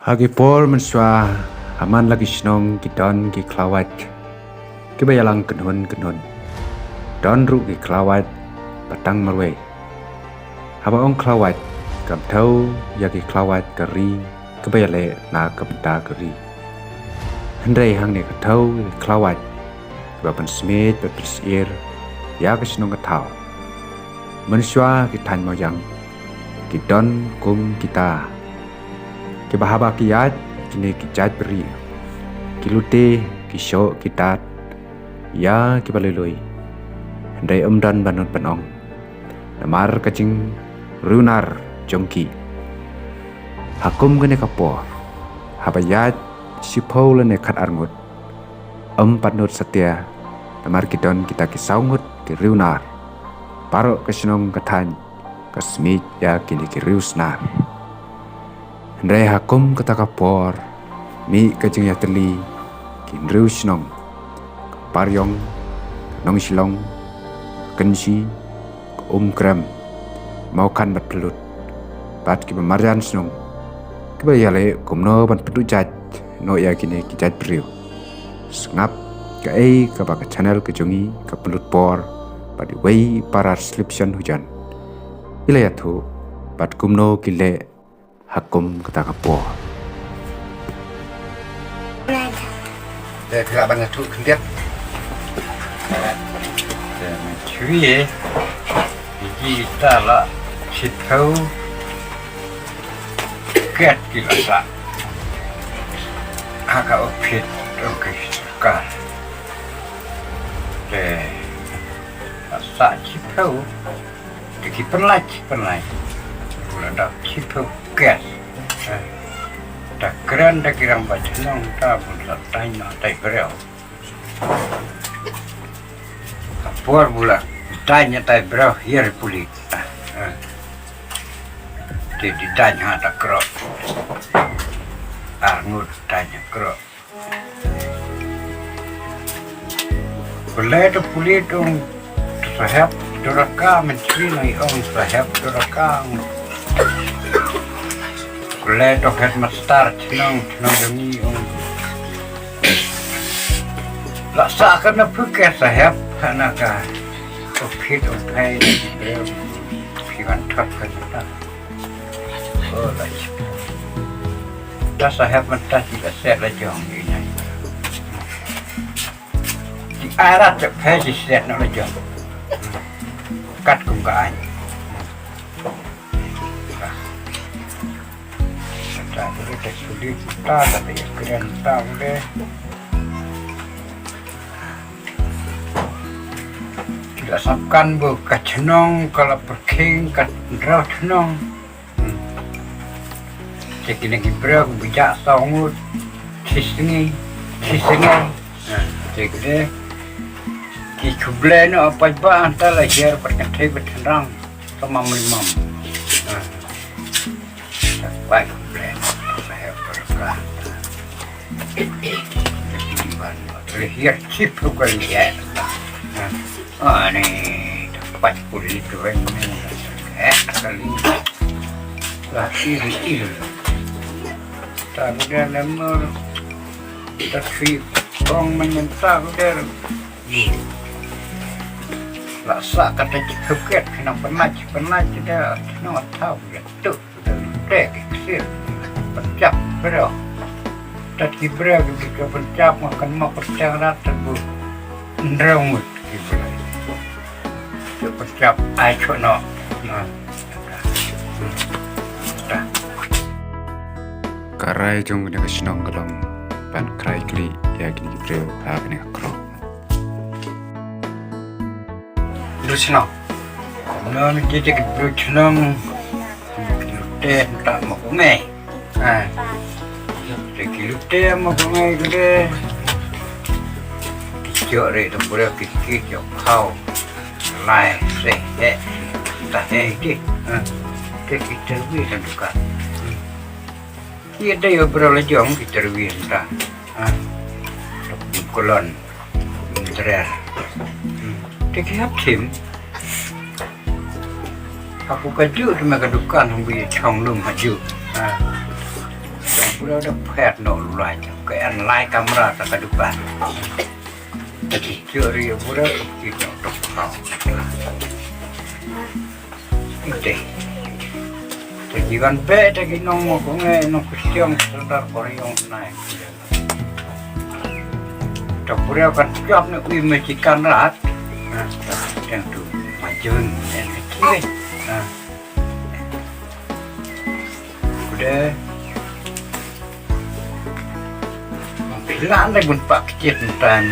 Hagi por mensua aman lagi senong ki don ki klawat ki bayalang kenhun don ru ki klawat patang marwe haba ong klawat kam thau ya ki klawat kari ki bayale na kapta kari hendrai hang ne ka thau klawat ba pan smith ba persir ya ki senong ka thau mensua ki tan moyang ki don kum kita ki bahaba ki yat kini ki jat beri ki lute ki syo ki tat ya ki baleloi ndai dan banut panong namar kacing runar jongki hakum gane kapor habayat sipol ne khat arngut panut satya namar kidon kita ki saungut ki runar paro kesenong kathan kasmit ya kini ki riusnar Ndai hakum kata kapor mi kacing ya teli kin riusnong paryong nong silong kensi kram mau kan bat pelut bat ki marjan snong ki bayale kumno ban pedu jat no ya kini ki jat priu sngap ka ka ba channel ke jongi ka pelut por bat wei para sliption hujan ilaya thu bat kumno kile hakum kata kapor. Để các bạn thu biết để mình chú ý gì ta là thịt thấu kết kỳ là啥các ông thịt trong cái cả để sa thịt thấu thì cái phần này là đặc thịt thấu kết tak keren tak kirang baca nong ta pun satai na tai bereu kapor bula tanya tai bereu hier pulit di tanya tak kro ngut tanya kro boleh tu pulit dong sahab doraka mencuri nai ong sahab doraka Kulai dok het mastar chinong demi la sa kana puket sahab hanaka opit opai piwan thap kana oh la ta sahab mata juga set la jong ni nai di arat te phe set na la jong kat kum ka ai tak sulit kita tapi keren tahu deh tidak sabkan bu kacenong kalau perking kat draw cenong sekini kibra bijak sangut sisengi sekini ki kuble no apa ba antara jar perkentai betenang sama memam baik Lihat chip kali ya. Ni dapat kulit tu kan. Kali. Lah ini. Tak ada nomor. Tapi kong menyentak dia. Lah sak kata ceket kena pernah dia nak tahu dia tu. Dek kecil. Pencap bro. Tak kibra ketika pencap makan mak percang rata bu ndramut kibra tu pencap ai chono Karai jong ne kesenong gelong pan krai kli ya kini kibra ha kini kro lu senang non kita kibra senang teh tak mau me Lute mau pengai gede, kicau re tu boleh kicau kau, lai seh, tak ini, kita wih kan tukar. Ia dia berapa jam kita wih tak, kolon, terer, tak tim. Aku kaju tu mereka dukan, hamba chong lum haju. Pura ada pet no lulai ke online kamera tak kedupan. Jadi curi pura kita untuk kau. Ide. Jadi kan pet lagi nong konge nong kustiong sedar koreong naik. Tak pura kan siap nak majikan rat. Yang tu majun yang kiri. Udah. Bilang lagi pun pak kecil tentang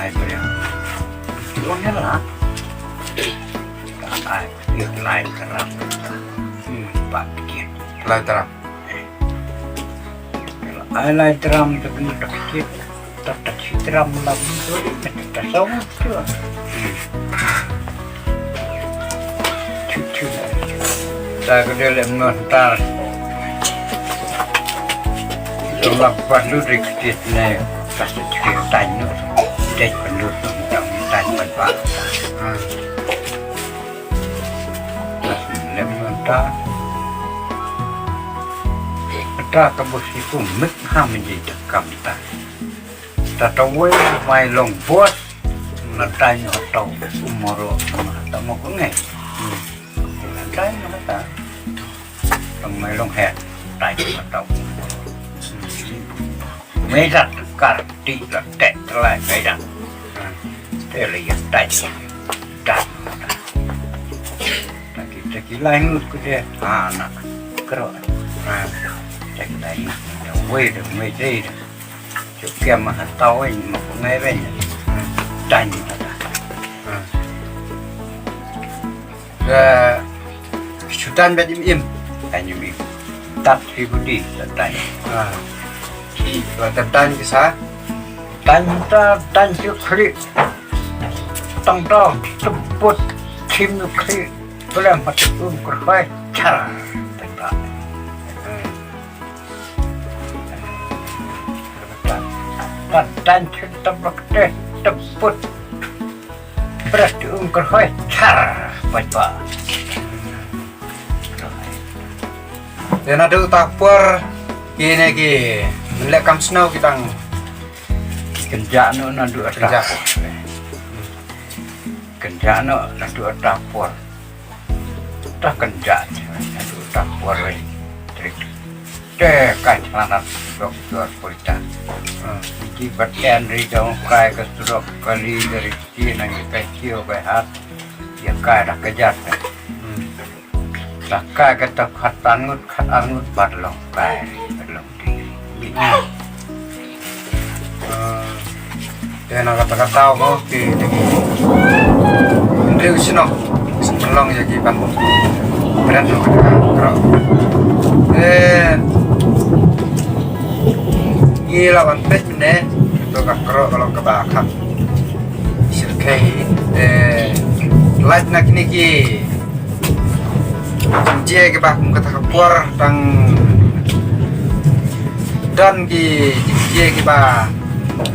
naik beliau. Tuannya lah. Tak dia lain kerap. Pak kecil. Lain terang. Kalau lain teram tu kena tak kecil. Tak teram lagi tu. Tak tahu tu. Cucu lah. Tak kena lemontar. Kalau perlu dikit ni, kasih cerita tanya, dia perlu tentang tanya apa. Lemontar, kita kabus itu mekah menjadi kamta. Tetapi mai long bos, natanya atau umur atau mau kengai, natanya kata, mai long head, tanya atau merah karti letek terlalu merah, terlihat tajam, dan lagi lain tu dia anak kerok, lagi lain yang weda weda, juga mah tahu ini mau ngapain, dan ada, sudan berim, tanya mi, tak sibudi tanya. Tentang kisah tan klik tang sebut tim klik boleh macam kerja cara tan cerita berkata sebut berarti kerja cara baca dan ada utapur gini ki melihat kam snow kita kerja no nandu kerja nandu dapur tak kerja nandu dapur lagi kan anak dokter polita di bagian dari jauh kai ke surau kali dari sini nanti kecil ke hat ya kai dah kejar dah kai kita kat angut barlong kai barlong diri dan kata-kata mau di Indri usino sebelum ya kiban berat no kerok gila wanpet bener itu kerok kalau kebakar sirkai light nak ni ki dia ke bakum kata kapur dan ki dia ke ba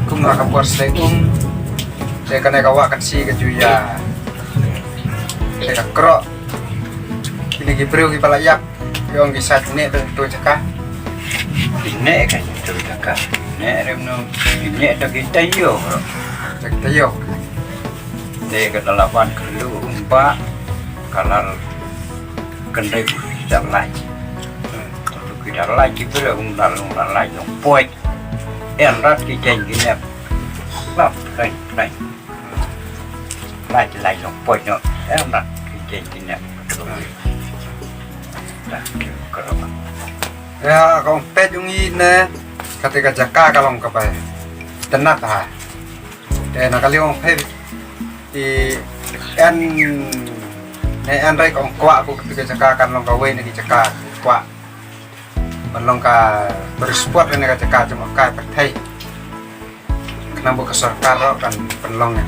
kum nak kapur saya kena kawak kasi ke juya saya kerok kini ki bro ki palayak yang ki sat ni tu cakap ini kan itu cakap ini remno ini tak kita yo kita yo dia ke delapan kelu empat kalau kendai kita lagi kalau kita lagi bro undang lagi yang poin erat kita ini lap lain lagi yang poin no erat kita ini ya kau pet yung ina ketika jaka kalau kau pakai tenat ha dan nakali yung pet di en rai kau kuat aku ketika jaka kan long kau wei nagi jaka kuat melong ka bersport ni nagi jaka cuma kai pertai kenapa kesorkar kan penlongnya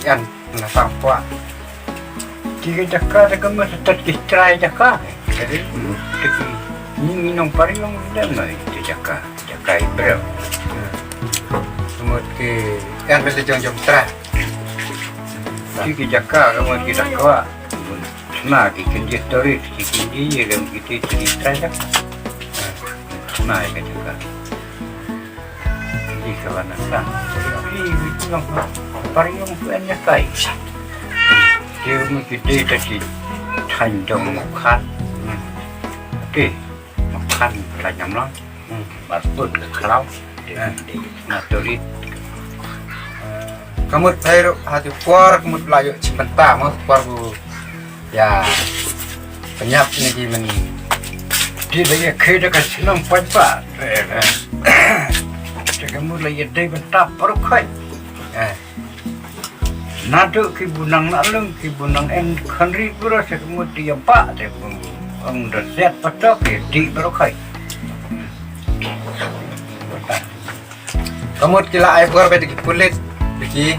en natang kuat jika jaka ada kemas tetap distrai jaka jadi ini minum paling lama itu jaka ibrah semut ke en beli jom terah jika jaka kamu kita kuat nah di kerja story di kerja yang kita distrai jaka naik ke juga. Di kawan nasa, di bilang pariung punya kai. Dia mungkin dia tadi tanjung makan, makan tanjung lang, berput ke kalau di naturit. Kamu tahu hati kuar kamu layu cipta mah kuar bu ya penyap ni gimana Dia lagi kerja kat senang pajak. Jika mula ia day bentap perukai. Nado ki bunang nalung ki bunang en kanri pura sekemu dia pak dia ang dah set patok dia di perukai. kamu kila ay kuar beda kulit biki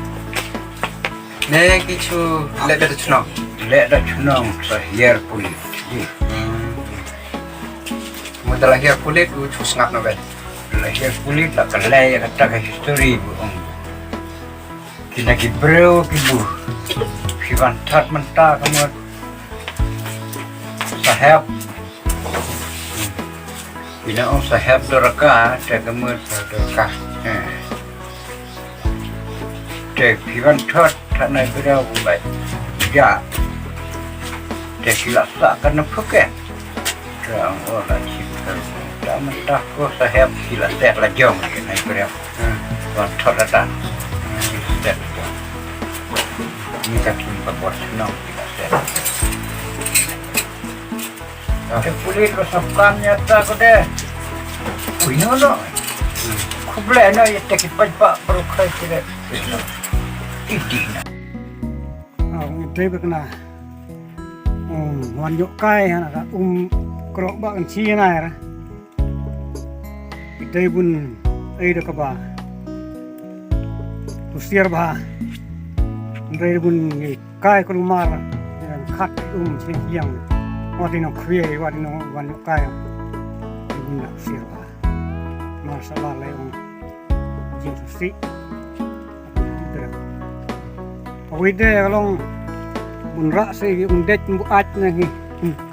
ne kicu lek beda cunong Lek dah senang sahir kulit. kamu terlahir kulit u cus ngap no bed Lahir kulit lah kelai kata ke history bu ang. Kina ki bro ki bu. Kiwan tat mentah kamu sahab. Kina om sahab doraka saya kamu doraka. Cek kiwan tat tak naik berau baik. Ya. Cek kilasa kena pakai. Terang orang cipta. Tak mentah ko sahab sila set la jong ke naik berau. Wan tat datang. Set. Ini kaki berbuat senang sila set. Ada kulit rosakan nyata ko deh. Punya lo. Kublai na ya tekit pajak berukai tidak. Ini na. Đây bực là hoàn nhộ cay hay là cọ bạn chi này ra đây bun đây được các bà tusir bà đây bun cay con mar khát chi yang qua đi nó khuya qua đi nó hoàn nhộ cay bun là tusir bà mar salah lấy ông jin susi Ôi đây kalau bunra sih undet buat lagi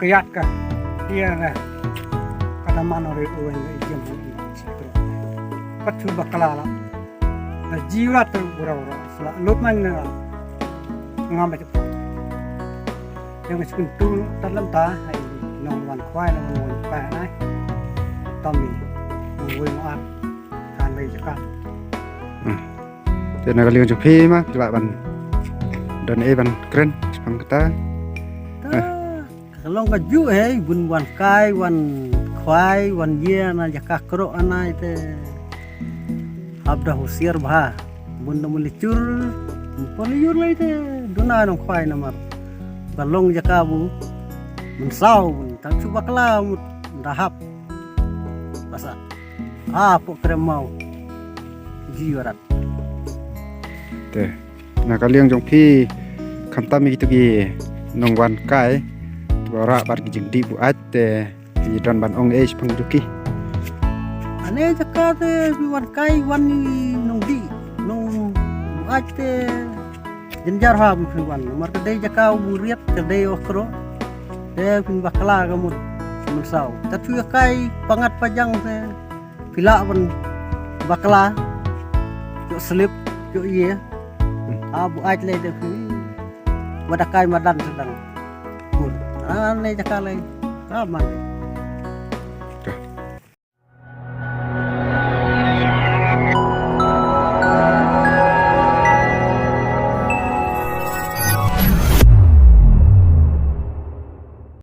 kayat ka dia na kada mano re oen jam situ patu baklala na jiwa tu bura-bura sala lutman na ngam tu yang sekun tu dalam ta hai nong wan kwai na wan pa nai tami ngoi mat kan lei jakat Jadi nak lihat jupi mah coba ban dan ban keren sepang kita. Kalau nggak ju bun wan kai wan kwai wan ye na jakak kro anai te abda husir bah bun na mulicur poliur lai te duna nong kwai na mar balong jakabu mensau bun tak cuba kelam dahap basa pok kremau jiwarat Teh, nak kalian jong pi kami gitu gi nong wan kai, tua bar gijing di buat teh di don ban ong sepang juki. Ane jakate wan kai wan nong di nong buat te jenjar ham wan mar kedai jakau buriat kedai okro de pin bakla kamu mensau tapi kai pangat pajang te pila wan bakla yo slip yo iya buat le de wadakai madan sedang pun ane jakale kaman